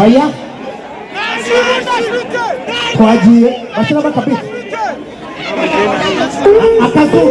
Oya twagiye bashyira bakabita akazu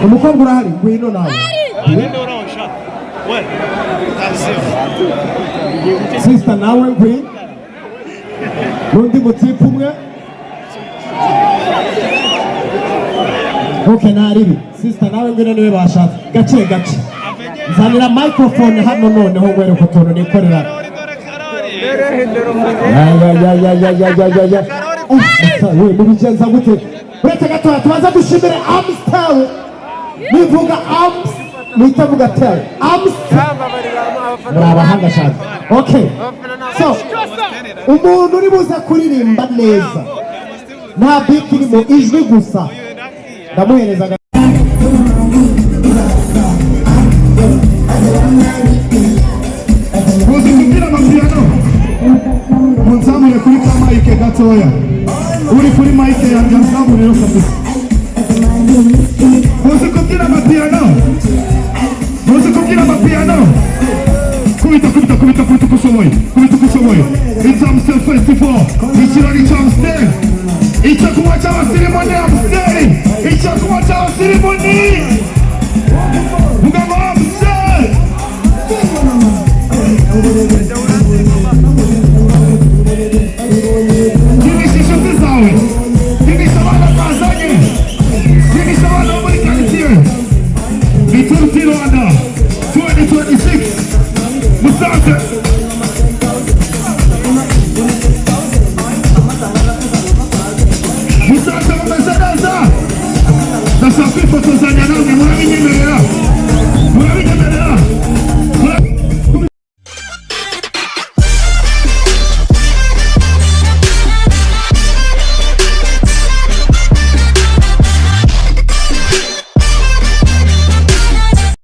umukobwa urahari ngwino nawe sister nawe ngwino n'undi mutipe umwe okay naribi sister nawe ngwino niwe bashatse gace gace nzanira microphone hano noneho ngwere ko tono nikorera we mubigenza gute uretse gatoya tubaza dushimire Amstel nivuga Ams nitavuga tel Amstel murabahanga cyane okay so umuntu uri buza kuririmba neza nta beat irimo ijwi gusa ndamuhereza kugira amapiano munzamure kuri kamike gatoya uri kuri mike yanjye nzamure yo kabisa kugira amapiano kubita kushoboye it's Amstel Festival ikirori cya Amstel icyo kunywa cy'abaseremoni Amstel icyo kunywa cy'abaseremoni vuga ngo Amstel gimisha inshuti zawe gimisha abana bazanye gimisha abana bo muri karitsiye ni Tour du Rwanda 2026 Musanze mumeze neza ndashaka kwifotozanya namwe murabinyemerera